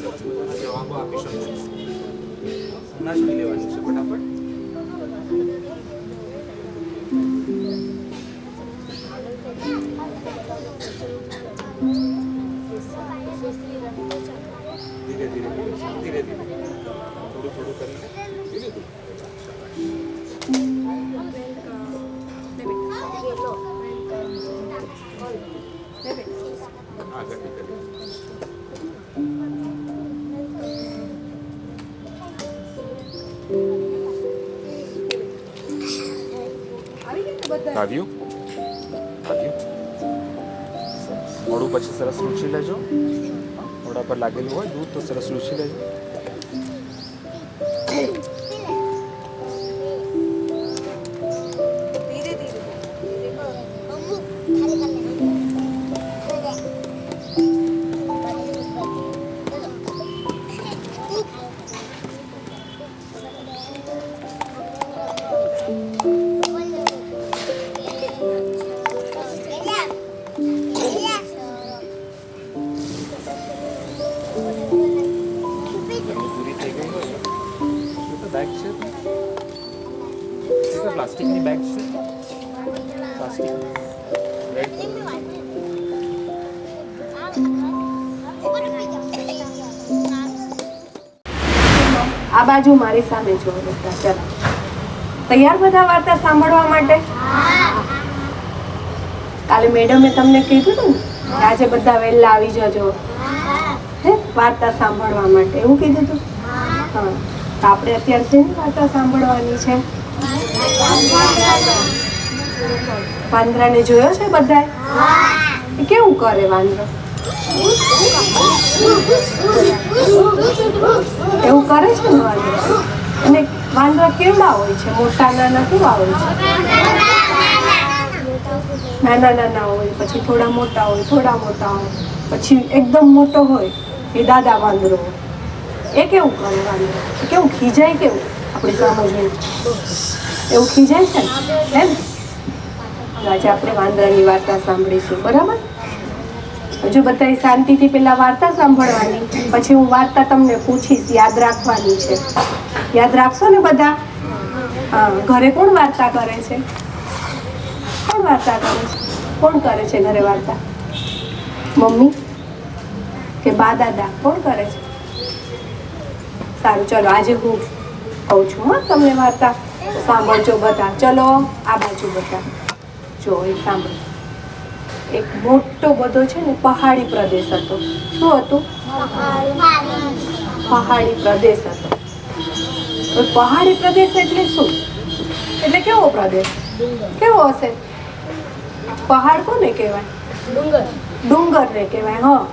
સરસ મજાના જવાબો આપી શકો. નાસ્તી લેવાની છે ફટાફટ. ધીરે ધીરે ધીરે ધીરે થોડું થોડું કરીને ધીરે ધીરે. આગળ નીકળી. આવ્યું આવ્યું. મોઢું પછી સરસ લૂછી લેજો. મોઢા પર લાગેલું હોય દૂધ તો સરસ લૂછી લેજો. બેગ છે પ્લાસ્ટિકની બેગ છે. પ્લાસ્ટિક આ બાજુ મારી સામે જો બધા. ચાલો તૈયાર બધા વાર્તા સાંભળવા માટે? કાલે મેડમે તમને કીધું હતું ને આજે બધા વહેલા આવી જજો હે વાર્તા સાંભળવા માટે, એવું કીધું હતું? હા. તો આપણે અત્યારે શેની વાર્તા સાંભળવાની છે? વાંદરાને જોયો છે બધાએ? કેવું કરે વાંદરો? એવું કરે છે ને વાંદરો. અને વાંદરા કેવડા હોય છે? મોટા નાના કેવા હોય છે? નાના નાના હોય, પછી થોડા મોટા હોય, થોડા મોટા હોય, પછી એકદમ મોટો હોય એ દાદા વાંદરો હોય. એ કેવું કરે વાંદરો? કેવું ખીજાય? કેવું આપણે સમજવું? એવું ખીજાય છે ને હે ને? આજે આપણે વાંદરાની વાર્તા સાંભળીશું, બરાબર? હજુ બધા શાંતિથી પેલા વાર્તા સાંભળવાની, પછી હું વાર્તા તમને પૂછીશ, યાદ રાખવાની છે. યાદ રાખશો ને બધા? હા. ઘરે કોણ વાર્તા કરે છે? કોણ વાર્તા કરે છે? કોણ કરે છે ઘરે વાર્તા? મમ્મી કે બા દાદા? કોણ કરે છે? સારું, ચલો આજે હું કહું છું હા તમને વાર્તા, સાંભળજો બધા. ચલો આ બાજુ બધા જો એ સાંભળો. એક મોટો બધો છે ને પહાડી પ્રદેશ હતો. શું હતું? પહાડી પ્રદેશ હતો. પહાડી પ્રદેશ એટલે શું? એટલે કેવો પ્રદેશ? કેવો હશે? પહાડ કોને કહેવાય? ડુંગરને કહેવાય. હા.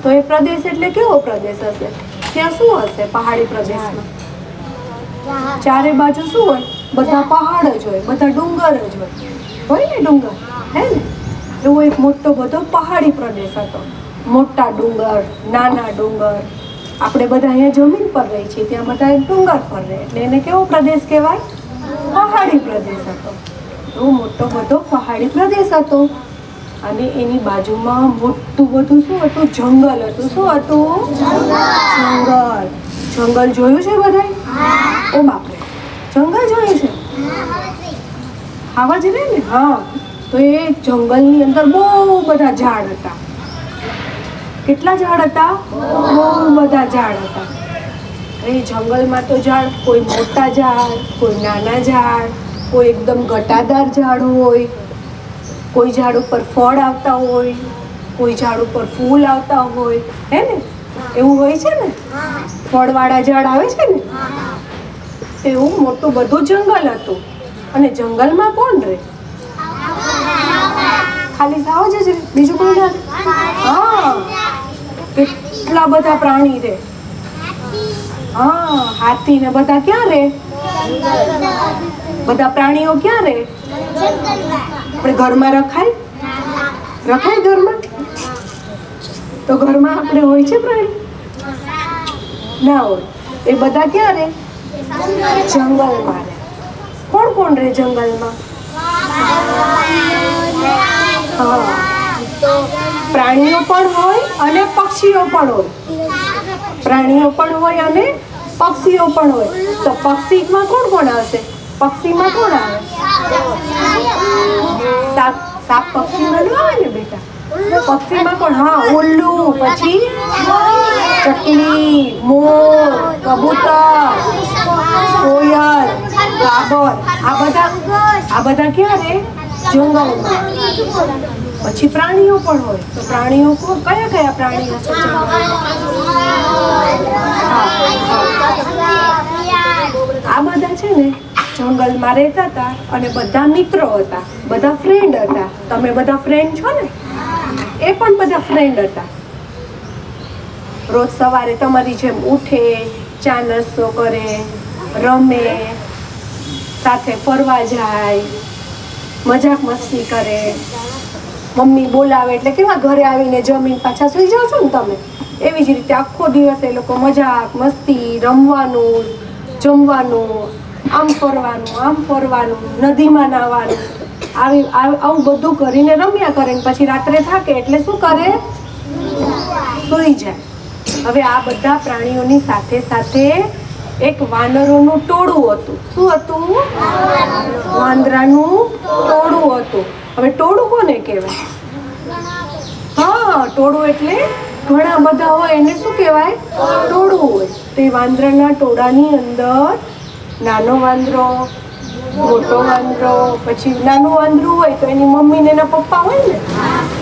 તો એ પ્રદેશ એટલે કેવો પ્રદેશ હશે? ત્યાં શું હશે પહાડી પ્રદેશમાં? ચારે બાજુ શું હોય? બધા પહાડ જ હોય, બધા ડુંગર જ હોય ને? ડુંગર હે ને? એવો એક મોટો બધો પહાડી પ્રદેશ હતો. મોટા ડુંગર, નાના ડુંગર. આપણે બધા અહીંયા જમીન પર રહી છીએ, ત્યાં બધા ડુંગર પર રહે, એટલે એને કેવો પ્રદેશ કહેવાય? પહાડી પ્રદેશ હતો. એવો મોટો બધો પહાડી પ્રદેશ હતો. અને એની બાજુમાં મોટું બધું શું હતું? જંગલ હતું. શું હતું? જંગલ. જંગલ જોયું છે બધાએ? ઓ બાપરે, જંગલ જોયું છે? આવા જ રહે ને? હા. તો એ જંગલની અંદર બહુ બધા ઝાડ હતા. કેટલા ઝાડ હતા? બહુ બધા ઝાડ હતા. એ જંગલમાં તો ઝાડ, કોઈ મોટા ઝાડ, કોઈ નાના ઝાડ, કોઈ એકદમ ઘટાદાર ઝાડ હોય, કોઈ ઝાડ ઉપર ફળ આવતા હોય, કોઈ ઝાડ ઉપર ફૂલ આવતા હોય, હે ને? એવું હોય છે ને? ફળવાળા ઝાડ આવે છે ને? એવું મોટું બધું જંગલ હતું. અને જંગલમાં કોણ રહે? ખાલી સાવ જ રહે, બીજું કોઈ ના? હા. કેટલા બધા પ્રાણી રહે. હા. હાથી ને બધા ક્યાં રહે? બધા પ્રાણીઓ ક્યાં રહે? આપણે ઘરમાં રખાય? રખાય ઘરમાં? તો ઘરમાં આપણે હોય છે પ્રાણી? ના હોય. એ બધા ક્યાં રહે? જંગલમાં રહે. કોણ કોણ રહે જંગલમાં? હા. પ્રાણીઓ પણ હોય અને પક્ષીઓ પણ હોય. પ્રાણીઓ પણ હોય અને પક્ષીઓ પણ હોય. તો પક્ષીમાં કોણ કોણ આવશે? પક્ષીમાં કોણ આવે? સાપ પક્ષીમાં ન આવે ને બેટા. પક્ષીમાં કોણ? હા, ઉલ્લુ, પછી ચકલી, મોર, કબૂતર, કોયલ, કાબર. આ બધા ક્યાં રહે? જંગલમાં. પછી પ્રાણીઓ પણ હોય. તો પ્રાણીઓ કયા કયા પ્રાણીઓ છે? આ બધા છે ને જંગલમાં રહેતા હતા અને બધા મિત્રો હતા, બધા ફ્રેન્ડ હતા. તમે બધા ફ્રેન્ડ છો ને? એ પણ બધા ફ્રેન્ડ હતા. રોજ સવારે તમારી જેમ ઉઠે, ચા નાસ્તો કરે, રમે, સાથે ફરવા જાય, મજાક મસ્તી કરે. મમ્મી બોલાવે એટલે કેવા ઘરે આવીને જમીને પાછા સુઈ જાઓ છો ને તમે, એવી જ રીતે આખો દિવસ એ લોકો મજાક મસ્તી, રમવાનું, જમવાનું, આમ ફરવાનું, નદીમાં નાહવાનું, આવું બધું કરીને રમ્યા કરે. પછી રાત્રે થાકે એટલે શું કરે? સૂઈ જાય. હવે આ બધા પ્રાણીઓની સાથે સાથે એક વાનરોનું ટોળું હતું. શું હતું? વાંદરાનું ટોળું હતું. હવે ટોળું કોને કહેવાય? હા, ટોળું એટલે ઘણા બધા હોય એને શું કહેવાય? ટોળું હોય. તો એ વાંદરાના ટોળાની અંદર નાનો વાંદરો, મોટો વાંદરો, પછી નાનું વાંદરું હોય તો એની મમ્મી ને એના પપ્પા હોય ને,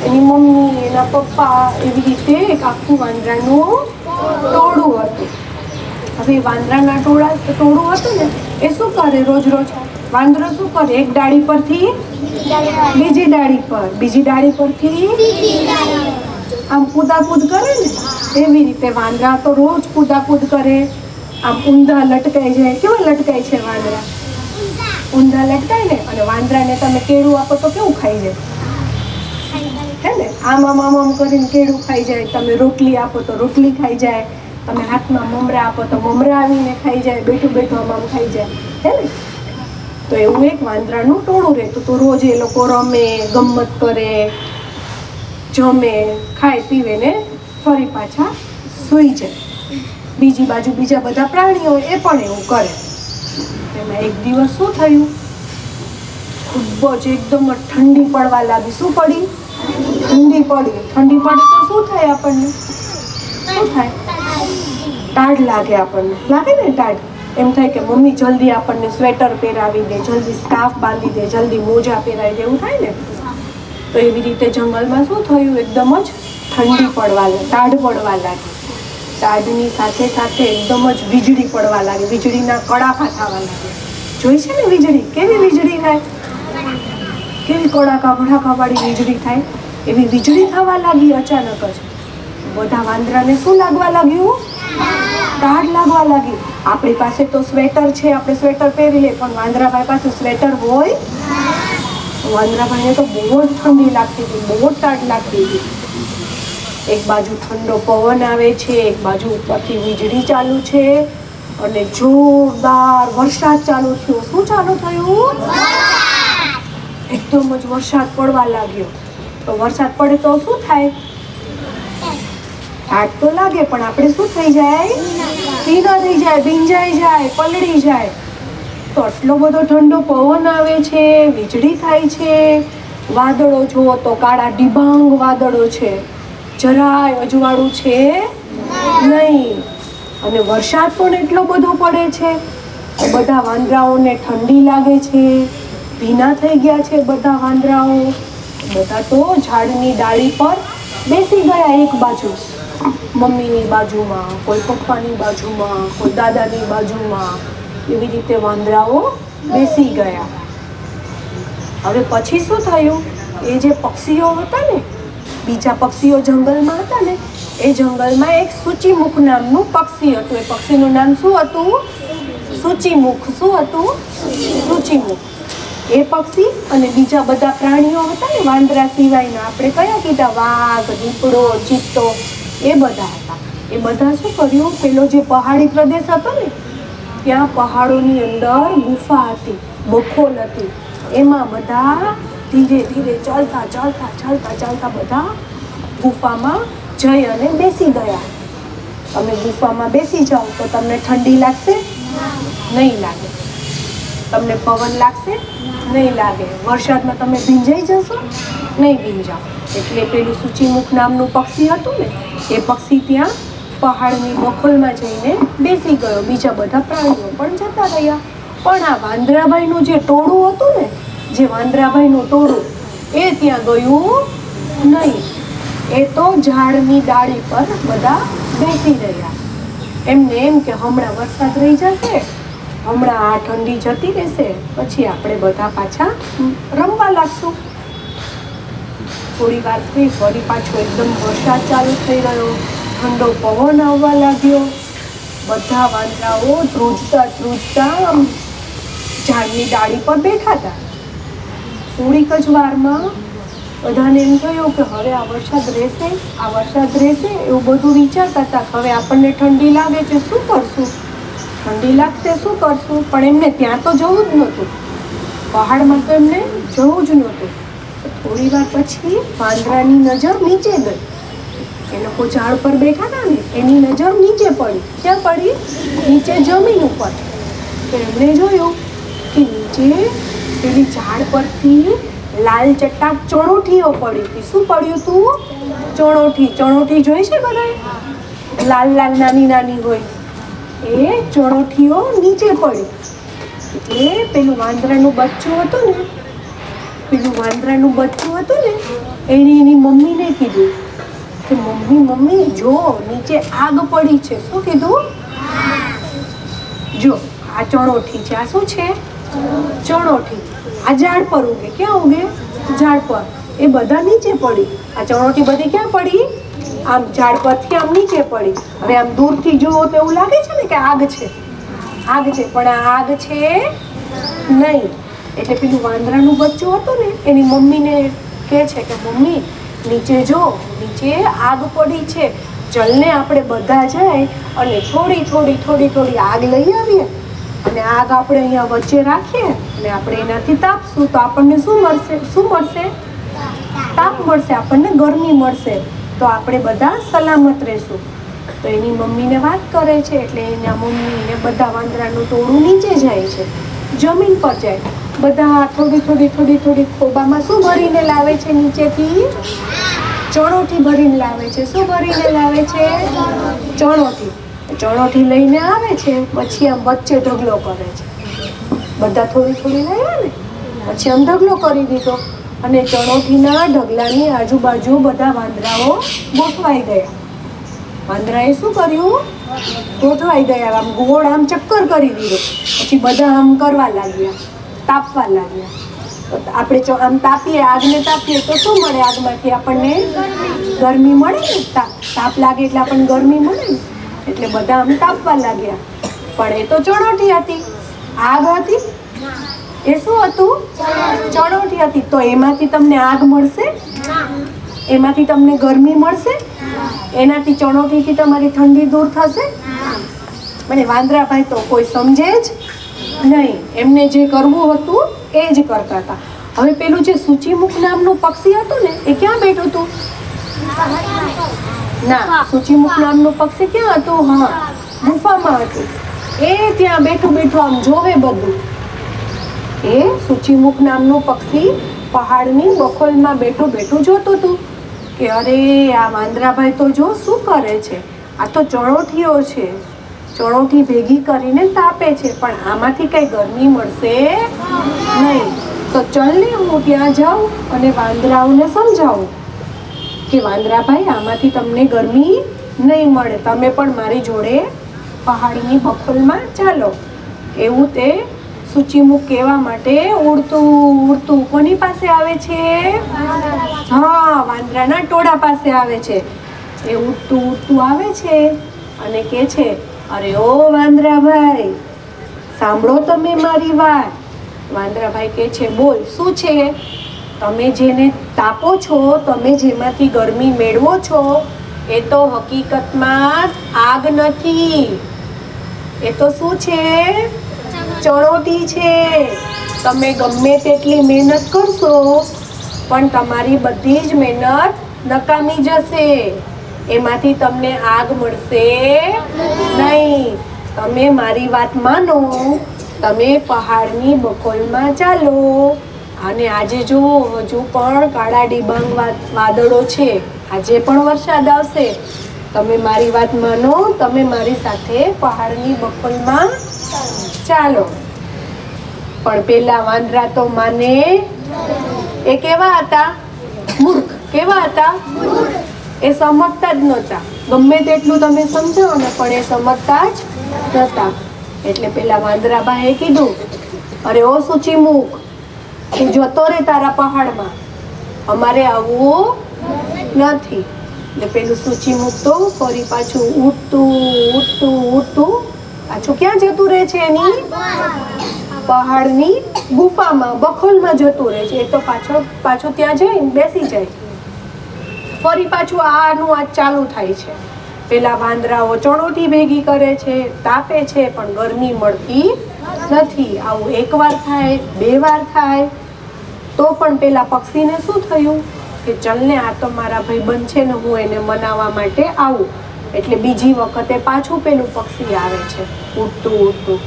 એની મમ્મી, એના પપ્પા, એવી રીતે એક આખું વાંદરાનું ટોળું હતું. હવે વાંદરાના ટોળું હતું ને એ શું કરે? રોજ વાંદરો શું કરે? એક ડાળી પરથી બીજી ડાળી પર, બીજી ડાળી પરથી આમ કૂદાકૂદ કરે ને, એવી રીતે વાંદરા તો રોજ કૂદાકૂદ કરે. આમ ઊંધા લટકાઈ જાય. કેવા લટકાય છે વાંદરા? ઊંધા લટકાય ને. અને વાંદરાને તમે કેળું આપો તો કેવું ખાઈ જાય? હે ને? આમ કરીને કેળું ખાઈ જાય. તમે રોટલી આપો તો રોટલી ખાઈ જાય. તમે હાથમાં મમરા આપો તો મમરા આવીને ખાઈ જાય. બેઠું આમ ખાઈ જાય. હે ને? તો એવું એક વાંદરાનું ટોળું રહેતું. તો રોજ એ લોકો રમે, ગમ્મત કરે, જમે, ખાય પીવે ને ફરી પાછા સૂઈ જાય. બીજી બાજુ બીજા બધા પ્રાણીઓ એ પણ એવું કરે. એમાં એક દિવસ શું થયું? ખૂબ જ એકદમ ઠંડી પડવા લાગી. શું પડી? ઠંડી પડી. ઠંડી પડે તો શું થાય આપણને? શું થાય? ટાઢ લાગે આપણને. લાગે ને ટાઢ? એમ થાય કે મમ્મી જલ્દી આપણને સ્વેટર પહેરાવી દે, જલ્દી સ્કાર્ફ બાંધી દે, જલ્દી મોજા પહેરાવી દે, એવું થાય ને? તો એવી રીતે જંગલમાં શું થયું? એકદમ જ ઠંડી ટાઢ પડવા લાગી. ટાઢની સાથે સાથે એકદમ જ વીજળી પડવા લાગી. વીજળીના કડાકા થવા લાગ્યા. જોઈ છે ને વીજળી? કેવી વીજળી થાય? કેવી કડાકા ભડાકાવાળી વીજળી થાય? એવી વીજળી થવા લાગી અચાનક જ. બધા વાંદરાને શું લાગવા લાગ્યું? ટાઢ લાગવા લાગી. આપણી પાસે તો સ્વેટર છે, આપણે સ્વેટર પહેરી લે, પણ વાંદરાભાઈ પાસે સ્વેટર હોય? વાંદરાભાઈને તો બહુ જ ઠંડી લાગતી હતી, બહુ જ ટાઢ લાગતી હતી. એક બાજુ ઠંડો પવન આવે છે, એક બાજુ ઉપરથી વીજળી ચાલુ છે અને જોરદાર વરસાદ ચાલુ થયો. શું ચાલુ થયું? એકદમ જ વરસાદ પડવા લાગ્યો. તો વરસાદ પડે તો શું થાય? ટાઢ તો લાગે, પણ આપણે શું થઈ જાય? ભીના થઈ જાય, ભીંજાઈ જાય, પલળી જાય. તો આટલો બધો ઠંડો પવન આવે છે, વીજળી થાય છે, વાદળો જુઓ તો કાળા ડિબાંગ વાદળો છે, જરાય અજવાળું છે નહીં, અને વરસાદ પણ એટલો બધો પડે છે. બધા વાંદરાઓને ઠંડી લાગે છે, ભીના થઈ ગયા છે બધા વાંદરાઓ. બધા તો ઝાડની ડાળી પર બેસી ગયા, એક બાજુ મમ્મીની બાજુમાં, કોઈ પપ્પાની બાજુમાં, કોઈ દાદાની બાજુમાં, એવી રીતે વાંદરાઓ બેસી ગયા. હવે પછી શું થયું? એ જે પક્ષીઓ હતા ને, બીજા પક્ષીઓ જંગલમાં હતા ને, એ જંગલમાં એક સૂચીમુખ નામનું પક્ષી હતું. એ પક્ષીનું નામ શું હતું? સૂચીમુખ. શું હતું? સૂચીમુખ. એ પક્ષી અને બીજા બધા પ્રાણીઓ હતા ને વાંદરા સિવાયના, આપણે કયા કીધા? વાઘ, દીપડો, ચિત્તો, એ બધા હતા. એ બધા શું કર્યું? પેલો જે પહાડી પ્રદેશ હતો ને, ત્યાં પહાડોની અંદર ગુફા હતી, બખોલ હતી. એમાં બધા ધીરે ધીરે ચાલતા બધા ગુફામાં જઈ અને બેસી ગયા. તમે ગુફામાં બેસી જાઓ તો તમને ઠંડી લાગશે? નહીં લાગે. તમને પવન લાગશે? નહીં લાગે. વરસાદમાં તમે ભીંજાઈ જશો? નહીં ભીંજાઓ. એટલે પેલું સૂચિમુખ નામનું પક્ષી હતું ને, એ પક્ષી ત્યાં પહાડની બખોલમાં જઈને બેસી ગયો. બીજા બધા પ્રાણીઓ પણ જતા રહ્યા. પણ આ વાંદરાભાઈનું જે ટોળું હતું ને, જે વાંદરાભાઈનું ટોળું, એ ત્યાં ગયું નહીં. એ તો ઝાડની ડાળી પર બધા બેસી રહ્યા. એમને એમ કે હમણાં વરસાદ રહી જશે, હમણાં આ ઠંડી જતી રહેશે, પછી આપણે બધા પાછા રમવા લાગશું. થોડી વાર થઈ, ફરી પાછો એકદમ વરસાદ ચાલુ થઈ ગયો, ઠંડો પવન આવવા લાગ્યો. બધા વાંદરાઓ ધ્રુજતા ધ્રુજતા આમ ઝાડની ડાળી પર બેઠા હતા. થોડીક જ વારમાં બધાને એમ થયું કે હવે આ વરસાદ રહેશે, આ વરસાદ રહેશે, એવું બધું વિચારતા હતા. હવે આપણને ઠંડી લાગે છે, શું કરશું? ઠંડી લાગશે, શું કરશું? પણ એમને ત્યાં તો જવું જ નહોતું. પહાડમાં તો એમને જવું જ નહોતું. થોડી વાર પછી વાંદરાની નજર નીચે ગઈ. એ લોકો ઝાડ પર બેઠા હતા ને, એની નજર નીચે પડી. ક્યાં પડી? નીચે જમીન ઉપર. તો એમણે જોયું કે નીચે પેલી ઝાડ પરથી લાલ ચટાક ચણોઠીઓ પડી હતી. શું પડ્યું હતું? ચણોઠી. ચણોઠી જોઈ છે બધાએ? લાલ લાલ નાની નાની હોય એ ચણોઠીઓ નીચે પડી. એટલે પેલું વાંદરાનું બચ્ચું હતું ને, એણે એની મમ્મીને કીધું કે મમ્મી જો નીચે આગ પડી છે. શું કીધું? જો આ ચણોઠી છે. આ શું છે? ચણોઠી. આ ઝાડ પર ઉગે. ક્યાં ઉગે? ઝાડ પર. એ બધા નીચે પડી. આ ચણોઠી બધી ક્યાં પડી? આમ ઝાડ પરથી આમ નીચે પડી. હવે આમ દૂરથી જુઓ તો એવું લાગે છે ને કે આગ છે, આગ છે, પણ આ આગ છે નહીં. એટલે પેલું વાંદરાનું બચ્ચું હતું ને, એની મમ્મીને કહે છે કે મમ્મી નીચે જો, નીચે આગ પડી છે, ચલને આપણે બધા જાય અને થોડી આગ લઈ આવીએ અને આગ આપણે અહીંયા વચ્ચે રાખીએ અને આપણે એનાથી તાપશું તો આપણને શું મળશે? તાપ મળશે, આપણને ગરમી મળશે, તો આપણે બધા સલામત રહેશું. તો એની મમ્મીને વાત કરે છે. એટલે એના મમ્મીને બધા વાંદરાનું ટોળું નીચે જાય છે, જમીન પર જાય. બધા થોડી ખોબામાં શું ભરીને લાવે છે? નીચેથી ચણોઠી ભરીને લાવે છે. શું ભરીને લાવે છે? ચણોઠી. ચણોઠી લઈને આવે છે. પછી આમ વચ્ચે ઢગલો કરે છે. બધા થોડી લાવ્યા ને, પછી આમ ઢગલો કરી દીધો અને ચણોઠીના ઢગલાની આજુબાજુ બધા વાંદરાઓ ગોઠવાઈ ગયા. વાંદરાએ શું કર્યું? ગોઠવાઈ ગયા. આમ ગોળ આમ ચક્કર કરી દીધો. પછી બધા આમ કરવા લાગ્યા, તાપવા લાગ્યા. તો આપણે આમ તાપીએ, આગને તાપીએ તો શું મળે? આગમાંથી આપણને ગરમી મળે ને. તાપ લાગે એટલે આપણને ગરમી મળે ને. એટલે બધા આમ તાપવા લાગ્યા. પણ એ તો ચણોઠી હતી, આગ હતી. એ શું હતું? ચણોઠી હતી. તો એમાંથી તમને આગ મળશે? એમાંથી તમને ગરમી મળશે? એનાથી ચણોઠીથી તમારી ઠંડી દૂર થશે? મને વાંદરાભાઈ તો કોઈ સમજે જ નહીં. એમને જે કરવું હતું એ જ કરતા હતા. હવે પેલું જે સૂચિમુખ નામનું પક્ષી હતું ને, એ ક્યાં બેઠું હતું? ના, સૂચિમુખ નામનું પક્ષી ક્યાં હતું? હા, ગુફામાં હતું. એ ત્યાં બેઠું આમ જોવે બધું. એ સૂચિમુખ નામનું પક્ષી પહાડની બખોલમાં બેઠું જોતું હતું કે અરે આ વાંદરાભાઈ તો જો શું કરે છે. આ તો ચણોઠીઓ છે, ચણોઠી ભેગી કરીને તાપે છે, પણ આમાંથી કઈ ગરમી મળશે નહીં. તો ચલને હું ત્યાં જાઉં અને વાંદરાઓને સમજાવું કે વાંદરાભાઈ આમાંથી તમને ગરમી નહીં મળે, તમે પણ મારી જોડે પહાડની બખોલમાં ચાલો. એવું તે સૂચિમુખ કહેવા માટે ઉડતું કોની પાસે આવે છે? હા, વાંદરાના ટોળા પાસે આવે છે. એ ઉડતું આવે છે અને કહે છે અરે ઓ વાંદરાભાઈ, સાંભળો તમે મારી વાત. વાંદરાભાઈ કહે છે બોલ, શું છે? તમે જેને તાપો છો, તમે જેમાંથી ગરમી મેળવો છો, એ તો હકીકતમાં આગ નથી. એ તો શું છે? ચણોઠી છે. તમે ગમે તેટલી મહેનત કરશો પણ તમારી બધી જ મહેનત નકામી જશે. એમાંથી તમને આગ મળશે નહીં. તમે મારી વાત માનો, તમે પહાડની બખોલમાં ચાલો. અને આજે જો હજુ પણ કાળા ડિબાંગ વાદળો છે, આજે પણ વરસાદ આવશે. તમે મારી વાત માનો, તમે મારી સાથે પહાડની બખોલમાં ચાલો. પણ પેલા વાંદરા તો માને. એ કેવા હતા? મૂર્ખ. કેવા હતા? એ સમજતા જ નહોતા. ગમે તેટલું તમે સમજાવો ને, પણ એ સમજતા જ નહોતા. એટલે પેલા વાંદરાબાએ કીધું, અરે ઓ સૂચી મૂક, તું જતો રે તારા પહાડમાં, અમારે આવવું નથી. એટલે પેલું સૂચી મૂક તો ફરી પાછું ઉઠતું પાછું ક્યાં જતું રહે છે? એની પહાડની ગુફામાં, બખોલમાં જતું રહે છે. એ તો પાછું ત્યાં જઈને બેસી જાય. ફરી પાછું આનું આ ચાલુ થાય છે. પેલા વાંદરાઓ ચણોઠી ભેગી કરે છે, તાપે છે, પણ ગરમી મળતી નથી. આવું એકવાર થાય, બે વાર થાય તો પણ પેલા પક્ષીને શું થયું કે ચલને, આ તો મારા ભાઈબંધ છે ને, હું એને મનાવવા માટે આવું. એટલે બીજી વખતે પાછું પેલું પક્ષી આવે છે ઉડતું.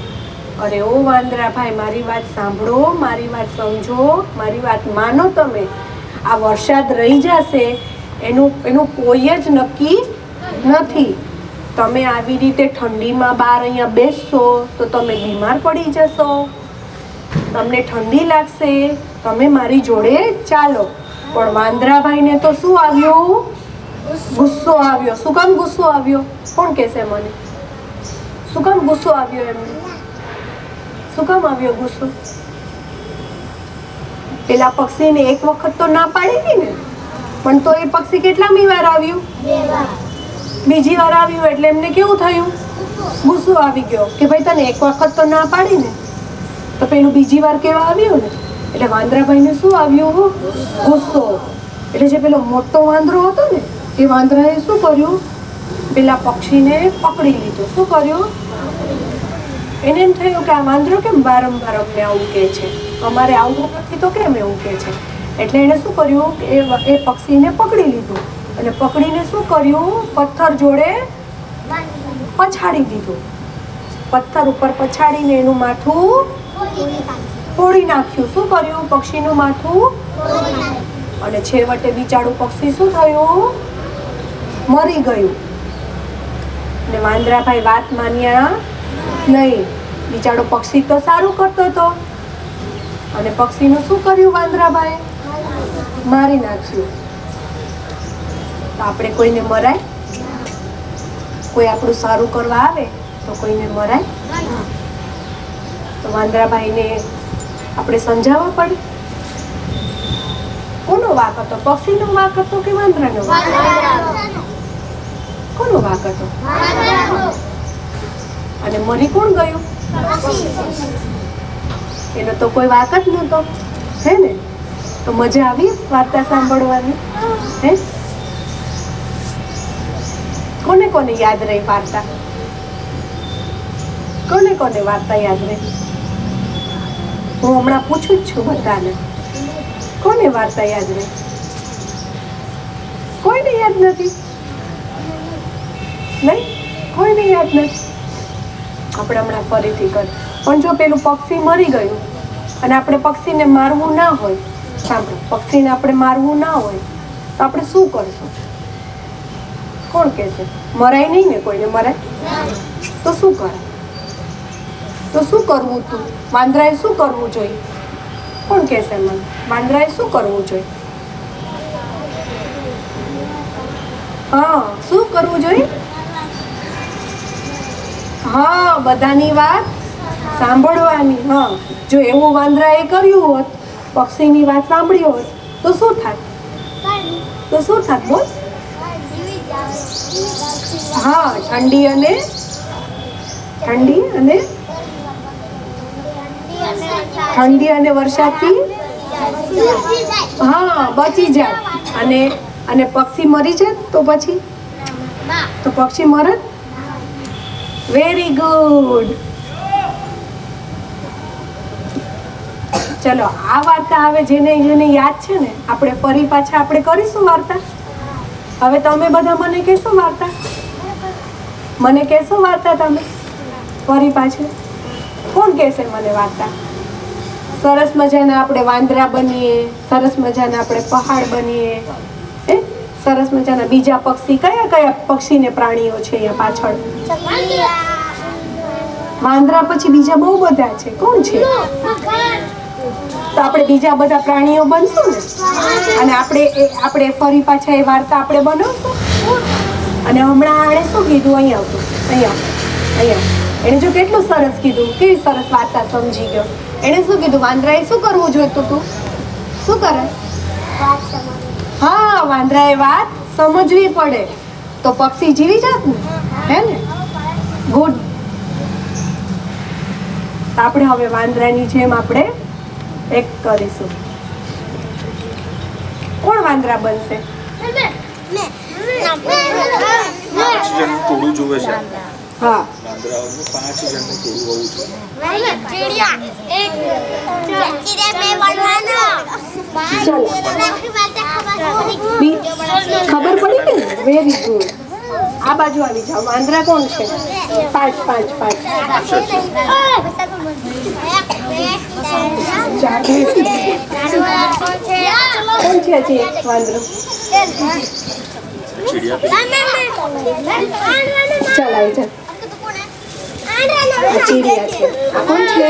અરે ઓ વાંદરા ભાઈ, મારી વાત સાંભળો, મારી વાત સમજો, મારી વાત માનો. તમે આ વરસાદ રહી જશે એનું કોઈ જ નક્કી નથી. તમે આવી રીતે ઠંડીમાં બહાર અહીંયા બેસશો તો તમે બીમાર પડી જશો, તમને ઠંડી લાગશે. તમે મારી જોડે ચાલો. પણ વાંદરાભાઈને તો શું આવ્યું? ગુસ્સો આવ્યો. શું કામ ગુસ્સો આવ્યો? કોણ કહેશે મને? શું કામ ગુસ્સો આવ્યો એમને? શું કામ આવ્યો ગુસ્સો? પેલા પક્ષીને એક વખત તો ના પાડી હતી ને, પણ તો એ પક્ષી કેટલામી વાર આવ્યું? બીજી વાર આવ્યું. એટલે એમને કેવું થયું? ગુસ્સો આવી ગયો કે ભાઈ તને એક વખત તો ના પાડી ને, તો પેલું બીજી વાર કેવા આવ્યું ને. એટલે વાંદરાભાઈને શું આવ્યું? ગુસ્સો. એટલે જે પેલો મોટો વાંદરો હતો ને, એ વાંદરાએ શું કર્યું? પેલા પક્ષીને પકડી લીધો. શું કર્યું? એને એમ થયું કે આ વાંદરો કેમ વારંવાર અમને આવું કહે છે, અમારે આવું નથી તો કેમ એવું કહે છે. એટલે એને શું કર્યું કે એ પક્ષીને પકડી લીધું. અને પકડીને શું કર્યું? પથ્થર જોડે પછાડી દીધું. પથ્થર ઉપર પછાડીને એનું માથું ફોડી નાખ્યું. શું કર્યું? પક્ષીનું માથું. અને છેવટે બિચારું પક્ષી શું થયું? મરી ગયું. ને વાંદરાભાઈ વાત માન્યા નહીં. બિચારો પક્ષી તો સારું કરતો હતો, અને પક્ષીનું શું કર્યું વાંદરાભાઈ? મારી નાખ્યું. તો આપણે કોઈને મરાય? કોઈ આપણું સારું કરવા આવે તો કોઈને મરાય? તો વાંદરાભાઈને આપણે સમજાવવા પડે. કોનો વાંક હતો? પક્ષીનો વાંક હતો કે વાંદરાનો વાંક? કોનો વાંક હતો? અને મરી કોણ ગયું? એનો તો કોઈ વાંક જ નહોતો, હે ને? તો મજા આવી વાર્તા સાંભળવાની, હે? કોને કોને યાદ રહી વાર્તા? કોને કોને વાર્તા યાદ રહી? હું હમણાં પૂછું જ છું બધાને, કોને વાર્તા યાદ રહી? કોઈને યાદ નથી? નહીં, કોઈને યાદ નથી. આપણે હમણાં ફરીથી કર. પણ જો પેલું પક્ષી મરી ગયું અને આપણે પક્ષીને મારવું ના હોય, સાંભળો, પક્ષીને આપણે મારવું ના હોય તો આપણે શું કરશું? કોણ કહેશે? મરાય નહીં ને? કોઈને મરાય તો શું કરે? તો શું કરવું તું? વાંદરાએ શું કરવું જોઈએ? કોણ કહેશે મને? વાંદરાએ શું કરવું જોઈએ? હા, શું કરવું જોઈએ? હા, બધાની વાત સાંભળવાની. હા, જો એવું વાંદરાએ કર્યું હોત, પક્ષીની વાત સાંભળી હોત તો શું થાત? તો શું થાત? બોલ. હા, ઠંડી અને વરસાદથી હા બચી જાય. અને પક્ષી મરી જાય તો પછી તો પક્ષી મરત. Very good. ચલો, આ વાર્તા હવે જેને યાદ છે ને, આપણે ફરી પાછા આપણે કરીશું વાર્તા. હવે તમે બધા મને કહેશો વાર્તા? મને કહેશો વાર્તા તમે? ફરી પાછળ કોણ કહેશે મને વાર્તા? સરસ મજાના આપણે વાંદરા બનીએ, સરસ મજાના આપણે પહાડ બનીએ, સરસ મજાના બીજા પક્ષી. કયા કયા પક્ષી ને પ્રાણીઓ છે અહીંયા પાછળ? વાંદરા પછી બીજા બહુ બધા છે. કોણ છે? તો આપણે બીજા બધા પ્રાણીઓ બનશું ને, અને આપણે ફરી પાછા એ વાર્તા આપણે બનાવશું. અને હમણાં આણે શું કીધું? અહીંયા આવતું, અહીંયા એને જો કેટલું સરસ કીધું, કેવી સરસ વાર્તા સમજી ગયો. એને શું કીધું? વાંદરાએ શું કરવું જોઈતું હતું? શું કરે? હા, વાંદરાએ વાત સમજવી પડે તો પક્ષી જીવી જાત ને, હે ને? ગુડ. આપણે હવે વાંદરાની જેમ આપણે એક કરીશું. કોણ વાંદરા બનશે? 5 જણનું ટોળું જોવે છે. હા, વાંદરાઓનું 5 જણનું ટોળું હોવું જોઈએ. ખબર પડી ને? Very good. આ બાજુ આવી જાઓ. વાંદરા કોણ છે? 5 કોણ છે હજી એક વાંદરો? ચાલ આવી જા. ચીડિયા છે. આ કોણ છે?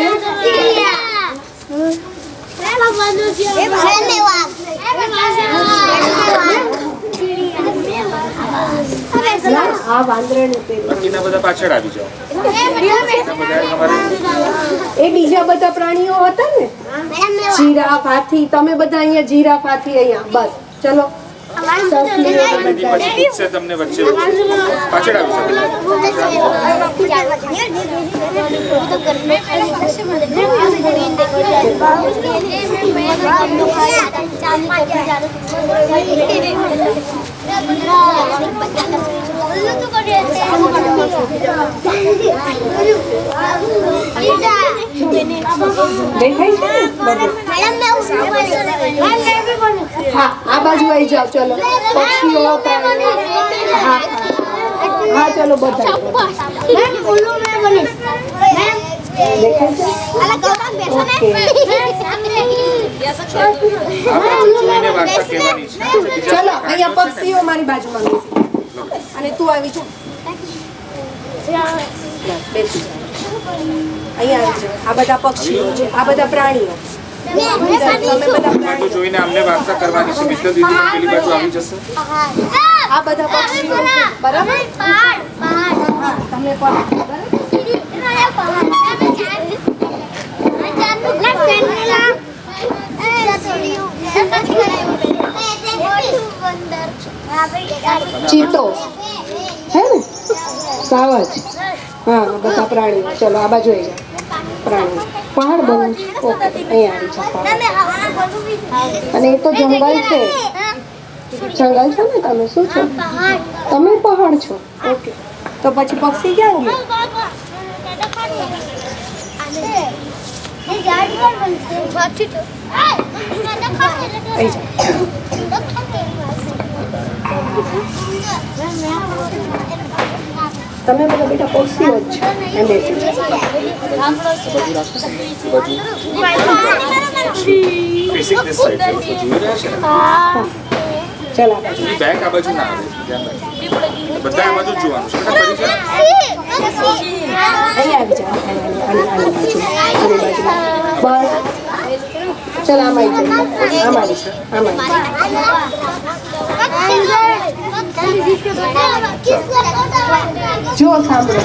આ વાંદરાને બાકીના બધા પાછળ આવી જાઓ. એ બીજા બધા પ્રાણીઓ હતા ને, જીરાફ, હાથી. તમે બધા અહીંયા જીરાફ, હાથી અહીંયા. બસ ચલો. પછી પૂછશે તમને વચ્ચે પાછળ આવી હા, આ બાજુ આવી જાઓ. ચલો પક્ષીઓ. હા હા, ચલો બધા. ચલો અહીંયા પક્ષીઓ મારી બાજુમાં બેસી, અને તું આવી જા. બેસી અહીંયા આવી જાઓ. આ બધા પક્ષીઓ છે, આ બધા પ્રાણીઓ. જોઈને અમને વાર્તા કરવાની છે. મિત્ર દીદી પેલી બાજુ આવી જશે. આ બધા પક્ષીઓ છે, બરાબર? તમે પણ ચીતો હે ને, સાવજ. હા, બધા પ્રાણીઓ. ચલો આ બાજુ આવી જાઓ. પ્રાણીઓ. પહાડ બનવું છે. ઓકે, અહીંયા આવી જાઓ. અને એ તો જંગલ છે. જંગલ છો ને તમે? શું છો તમે? પહાડ છો. ઓકે, તો પછી પક્ષી ક્યાં ગયું? તમે બધા બેટા પક્ષીઓ જ છો. એમ બેસી ફેસિંગ ધીસ સાઈડ. જોઈ રહ્યા છે ને? ચલો બેક આ બાજુ ના આવે. ધ્યાન રાખજો. બધા આ બાજુ જ જોવાનું છે. અહીંયા આવી જાઓ. આની બાજુ, આની બાજુ. બસ ચલો આમાં આવી જાઓ. જો સાંભળો.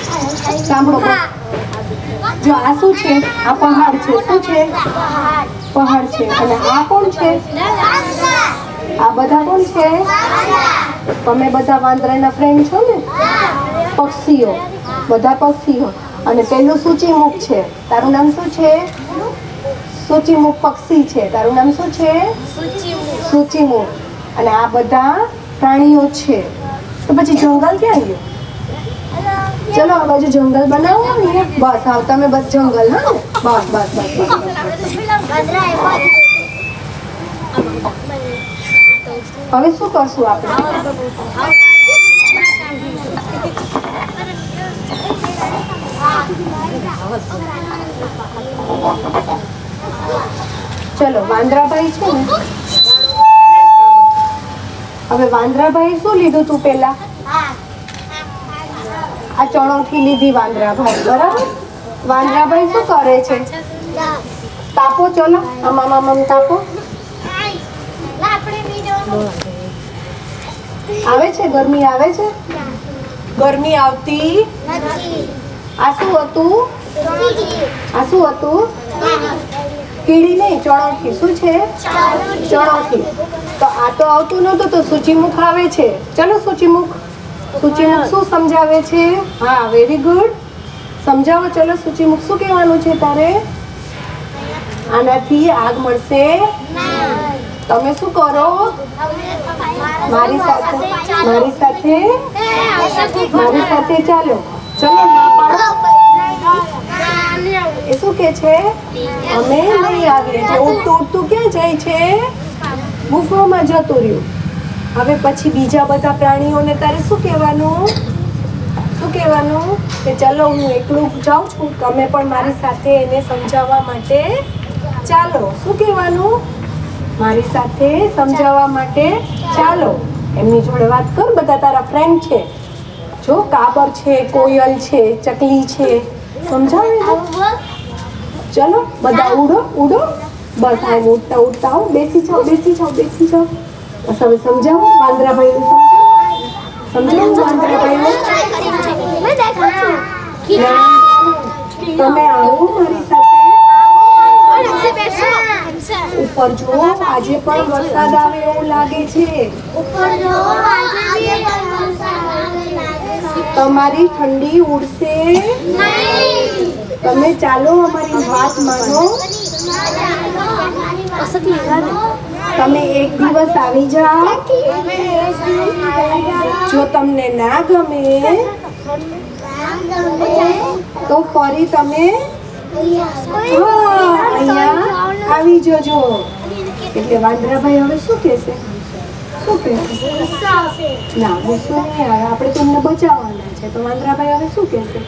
જો આ શું છે? આ પહાડ છે. શું છે? પહાડ છે. અને આ કોણ છે? આ બધા કોણ છે? તમે બધા વાંદરાના ફ્રેન્ડ છો ને? પક્ષીઓ. બધા પક્ષીઓ. અને પેલું સૂચિમુખ છે. તારું નામ શું છે? સૂચિમુખ પક્ષી છે. તારું નામ શું છે? સૂચિમુખ. અને આ બધા પ્રાણીઓ છે. તો પછી જંગલ ક્યાં ગયું? ચલો આ બાજુ જંગલ બનાવો ને. બસ હા, તમે બસ જંગલ. હા, બસ બસ બસ બસ. હવે શું કરશું આપણે? ચલો વાંદરાભાઈ છે ને, હવે વાંદરાભાઈ શું લીધું તું પેલા? આ ચણોઠી લીધી વાંદરાભાઈ, બરાબર? વાંદરાભાઈ શું કરે છે? તાપો, ચલો આમ તાપો. આવે છે ગરમી? આવે છે ગરમી? આવતી આ શું હતું? આ શું હતું? કીડી નહીં, ચણોઠી. શું છે? ચણોઠી. તો આ તો આવતું નહોતું તો સૂચિમુખ આવે છે. ચલો સૂચિમુખ શું સમજાવે છે? હા, વેરી ગુડ. સમજાવો. ચલો સૂચિમુખ શું કહેવાનું છે તારે? આનાથી આગ મળશે. તમે શું કરો? મારી સાથે ચાલો. ચલો ના પાડો. એ શું કે છે? અમે નહીં આવીએ. એટલે ઉડતું ક્યાં જાય છે? ગુફામાં જતું રહ્યું. હવે પછી બીજા બધા પ્રાણીઓને તારે શું કહેવાનું? કે ચલો હું એકલું જાઉં છું, તમે પણ મારી સાથે એને સમજાવવા માટે ચાલો. શું કહેવાનું? મારી સાથે સમજાવવા માટે ચાલો. એમની જોડે વાત કર. બધા તારા ફ્રેન્ડ છે. જો કાબર છે, કોયલ છે, ચકલી છે, સમજાવે છે. ચલો બધા ઉડો. બસ આમ ઉડતા આવો. બેસી જાઓ. બસ હવે સમજાવો વાંદરાભાઈને. સમજાવો વાંદરાભાઈને. તમે આવો મારી સાથે. ઉપર જો, આજે પણ વરસાદ આવે એવું લાગે છે. તમારી ઠંડી ઉડશે તમે ચાલો અમારી વાત માનો. તમે એક દિવસ આવી જાઓ. જો તમને ના ગમે તો ફરી તમે અહીંયા આવી જજો. એટલે વાંદરાભાઈ હવે શું કહેશે? ના, ગુસ્સો નહીં આવે. આપણે તમને બચાવવાના છે. તો વાંદરાભાઈ હવે શું કહેશે?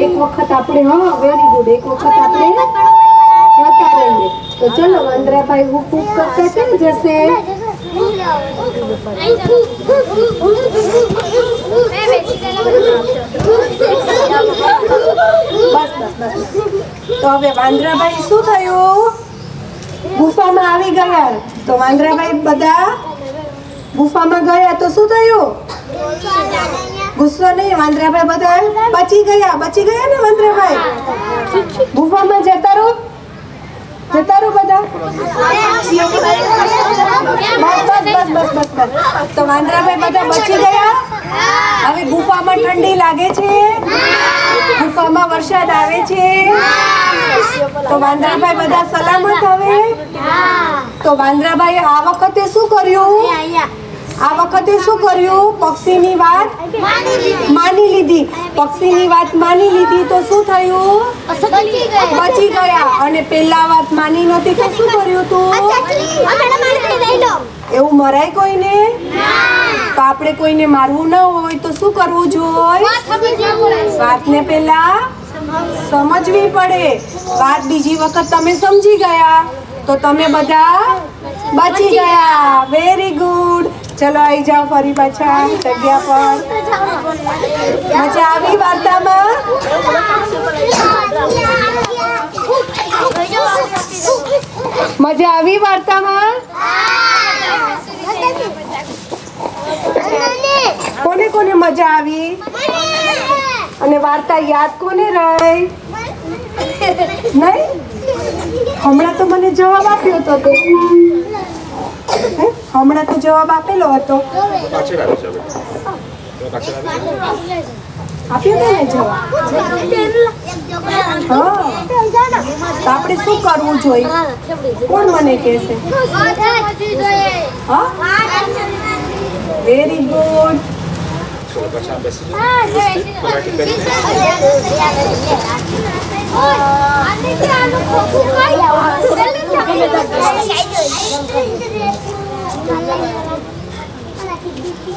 એક વખત આપણે, હા વેરી ગુડ, એક વખત આપણે જતા રહીએ. તો ચલો વાંદરાભાઈ હું ખૂબ કરતા છે ને જશે. બસ. તો હવે વાંદરાભાઈ શું થયું? ગુફામાં આવી ગયા. તો વાંદરાભાઈ બધા ગુફામાં ગયા તો શું થયું? ગુસ્સો નહીં. વાંદરાભાઈ બધા બચી ગયા ને વાંદરાભાઈ. ગુફામાં જતા રહો બધા. બસ. તો વાંદરાભાઈ બધા બચી ગયા. હવે ગુફામાં ઠંડી લાગે છે, ગુફામાં વરસાદ આવે છે. તો વાંદરાભાઈ બધા સલામત હવે. તો વાંદરાભાઈ આ વખતે શું કર્યું? પક્ષીની વાત માની લીધી. પક્ષીની વાત માની લીધી તો શું થયું? બચી ગયા. અને પેલા વાત માની નહોતી તો શું કર્યું તું? એવું મરાય કોઈને? તો આપણે કોઈને મારવું ન હોય તો શું કરવું જોઈએ? વાતને પેલા સમજવી પડે. વાત બીજી વખત તમે સમજી ગયા તો તમે બધા બચી ગયા. Very good. ચલો આવી જાઓ ફરી પાછા જગ્યા પર. મજા આવી વાર્તામાં? મજા આવી વાર્તામાં? કોને મજા આવી? અને વાર્તા યાદ કોને રહી? નહીં? હમણાં તો મને જવાબ આપ્યો હતો તે. હમણાં તો જવાબ આપેલો હતો. આપ્યો ને જવાબ. હા, તો આપણે શું કરવું જોઈએ? કોણ મને કહેશે? હા, વેરી ગુડ.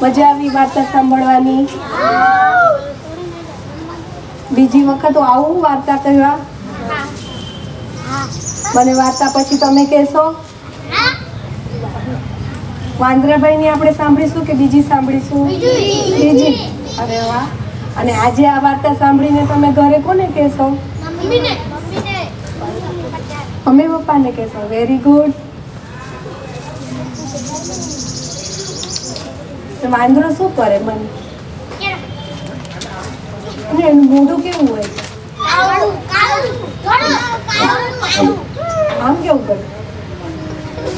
મજા આવી વાર્તા સાંભળવાની? બીજી વખત આવું વાર્તા કહેવા? મને વાર્તા પછી તમે કહેશો? વાંદરાભાઈ ની આપણે સાંભળીશું કે બીજી સાંભળીશું? બીજી. અરે વાહ. અને આજે આ વાર્તા સાંભળીને તમે ઘરે કોને કહેશો? મમ્મી પપ્પાને કહેશો. Very good. વાંદરો શું કરે? મને અને એનું મોઢું કેવું હોય? આમ કેવું કરે?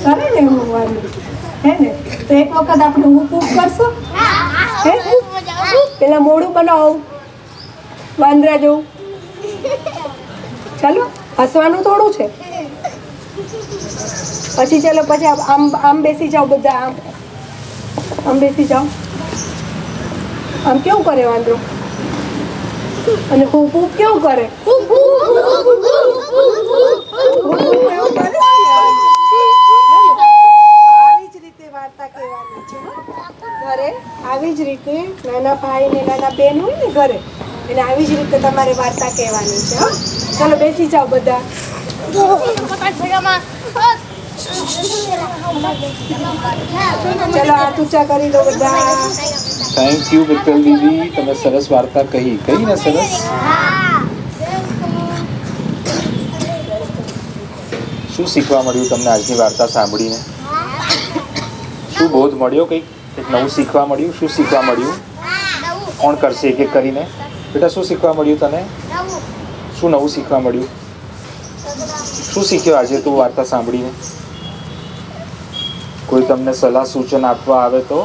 કરે ને એવું વાંદરું, હે ને? તો એક વખત આપણે ઊપ કરશો? પેલા મોઢું બનાવો વાંદરા જેવું. ચાલો, હસવાનું થોડું છે. પછી ચાલો, પછી આમ બેસી જાઓ બધા. આમ બેસી જાઓ. આમ કેવું કરે વાંદરો? અને ઊપ કેવું કરે? આવી જ રીતે વાર્તા કહેવાની છે ઘરે. આવી જ રીતે નાના ભાઈ ને નાના બેન હોય ને ઘરે, એને આવી જ રીતે તમારે વાર્તા કહેવાની છે. ચાલો બેસી જાઓ બધા. ચલો હાથ ઊંચા કરી દો બધા. થેન્ક યુ મિત્તલ દીદી, તમે સરસ વાર્તા કહી ને? સરસ. શું શીખવા મળ્યું તમને આજની વાર્તા સાંભળીને? શું બોધ મળ્યો? કંઈક નવું શીખવા મળ્યું? શું શીખવા મળ્યું? કોણ કરશે એક એક કરીને? બેટા શું શીખવા મળ્યું તને? શું નવું શીખવા મળ્યું? શું શીખ્યો આજે તું વાર્તા સાંભળીને? કોઈ તમને સલાહ સૂચન આપવા આવે તો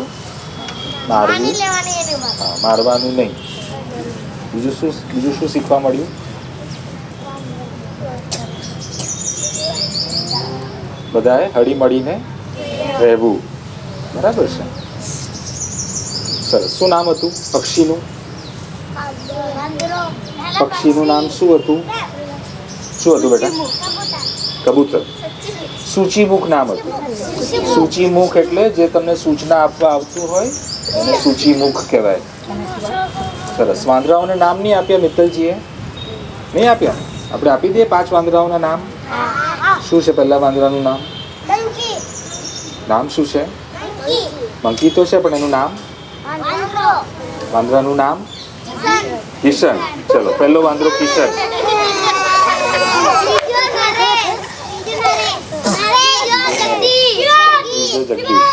મારવાનું નહીં. બીજું શું શીખવા મળ્યું? બધાએ હળી મળીને રહેવું. બરાબર છે. સરસ. શું નામ હતું પક્ષીનું? પક્ષીનું નામ શું હતું? શું હતું બેટા? કબૂતર. સૂચિમુખ નામ હતું. સૂચિમુખ એટલે જે તમને સૂચના આપવા આવતું હોય એને સૂચિમુખ કહેવાય. સરસ. વાંદરાઓને નામ નહીં આપ્યા મિત્તલજીએ? નહીં આપ્યા? આપણે આપી દઈએ 5 વાંદરાઓના નામ. શું છે પહેલા વાંદરાનું નામ? નામ શું છે? મંકી તો છે, પણ એનું નામ? વાંદરાનું નામ કિશન. ચલો, પહેલો વાંદરો કિશન. જગદીશ.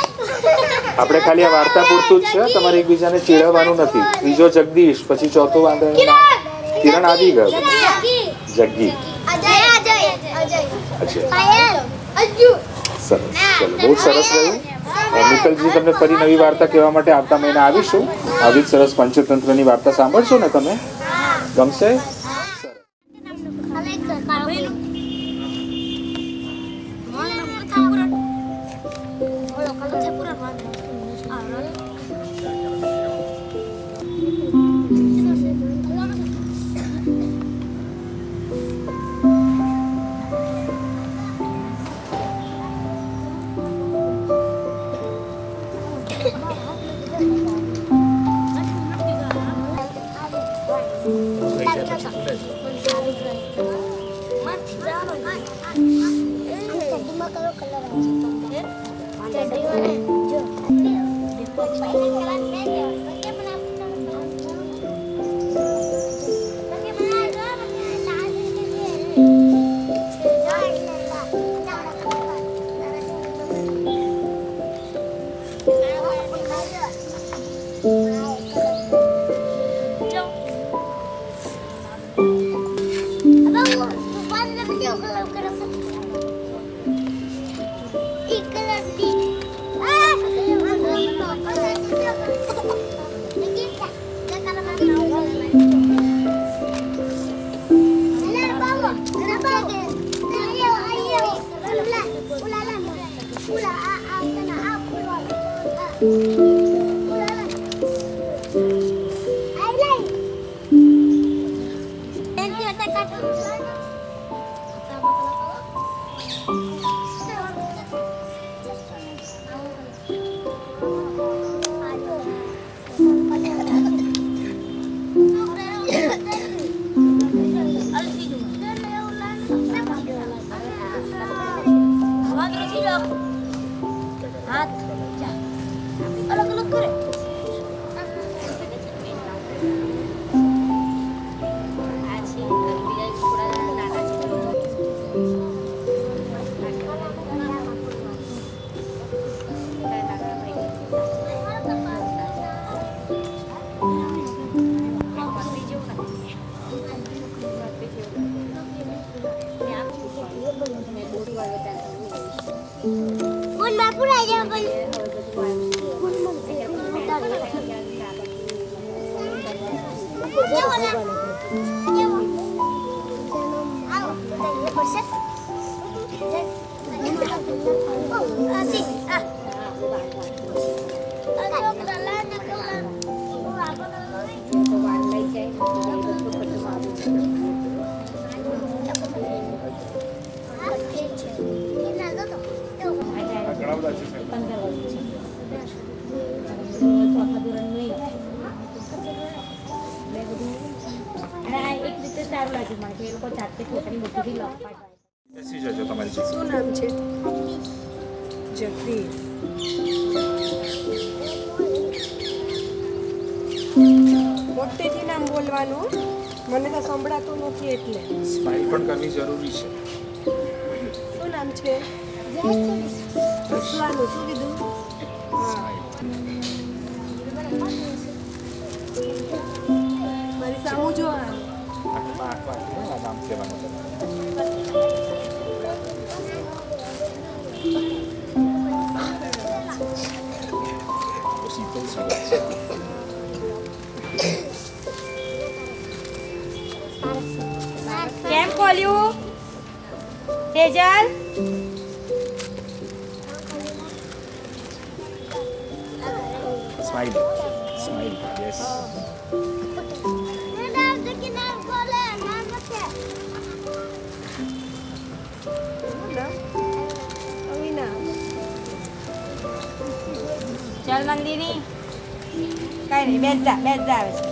આપણે ખાલી આ વાર્તા પૂરતું જ છે, તમારે એકબીજાને ચીડવવાનું નથી. ત્રીજો જગદીશ, પછી ચોથો વાંદરાનું નામ કિરણ આવી ગયો. જગ્ગી. સરસ. ચલો, બહુ સરસ રહ્યું. મિત્તલજી તમને ફરી નવી વાર્તા કહેવા માટે આવતા મહિને આવીશું. આવી જ સરસ પંચતંત્રની વાર્તા સાંભળશો ને તમે? ગમશે? हाथ अलग अलग करे Bun bapu aja bun. ઘણા બધા છે સાહેબ. 15 વર્ષ ચોથા ધોરણની મેં બધું અને આ એક રીતે સારું લાગ્યું મને કે એ લોકો જાતે પોતાની બુદ્ધિથી લખવા બેસી જજો તમારી પાસે. શું નામ છે? જગદીશ. મોટેથી નામ બોલવાનું. મને તો સંભળાતું નથી એટલે. સ્માઇલ પણ કરવી જરૂરી છે. શું નામ છે? હસવાનું. શું કીધું? હા. મારી સામું જો આ. આંખમાં આંખ વાંચીને આ નામ કહેવાનું તમારે. શીતલ સુરત છે. કેમ ખોલ્યું તેજલ સ્માઇલ સ્માઇલ યસ. અવિના. ચાલ મંદિરની કઈ નહીં બેસ જા આવે છે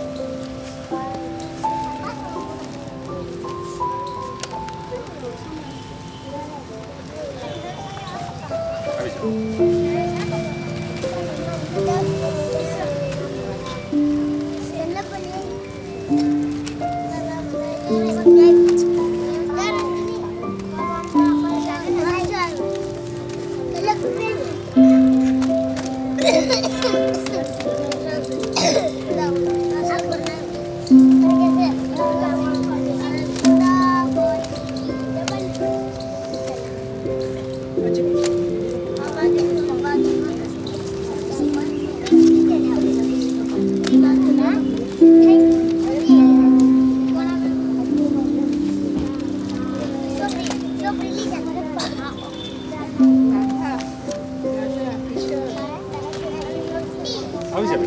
આવી જાઓ. આવી જાઓ.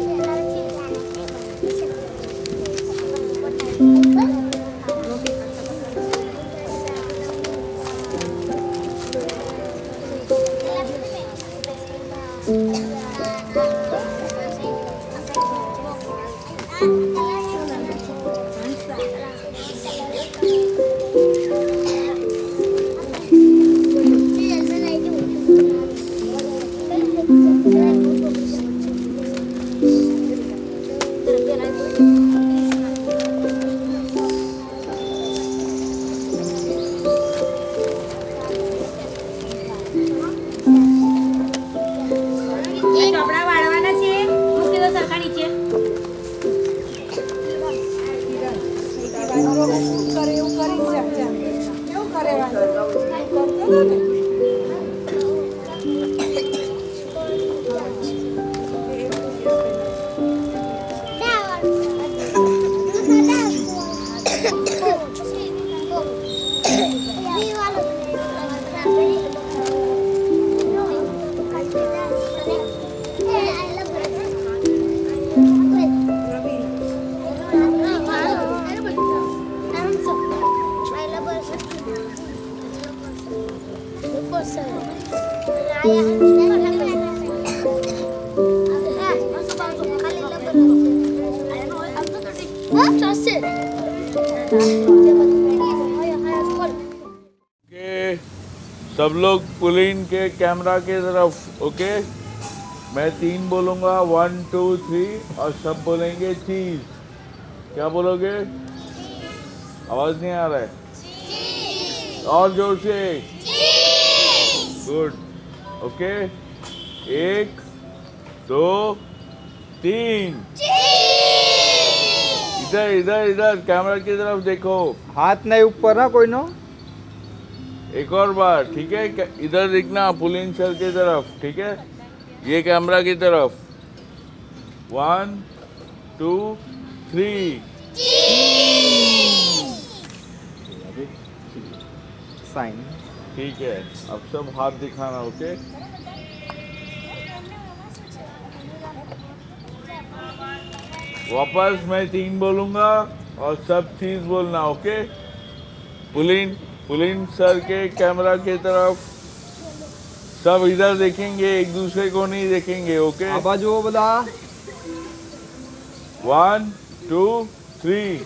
કપડા વાળવાના છે મૂકી દો સરખા નીચે કરે એવું કરી જા જા. કેવું કરે કરતો હતો ને. सब लोग पुलिन के कैमरा के तरफ, ओके। मैं 3 बोलूंगा, 1 2 3, और सब बोलेंगे चीज। क्या बोलोगे? आवाज नहीं आ रहा है, और जोर से। Good, okay. 1 2 3। इधर इधर इधर कैमरा की तरफ देखो। हाथ नहीं ऊपर ना कोई नो। एक और बार, ठीक है? इधर देखना, पुलिन सर की तरफ, ठीक है? ये कैमरा की तरफ। 1 2 3। साइन। ठीक है, अब सब हाथ दिखाना, ओके? वापस मैं 3 बोलूंगा और सब चीज बोलना, ओके? पुलिन सर के कैमरा की तरफ। सब इधर देखेंगे, एक दूसरे को नहीं देखेंगे, ओके? आवाज वो बोला। 1 2 3।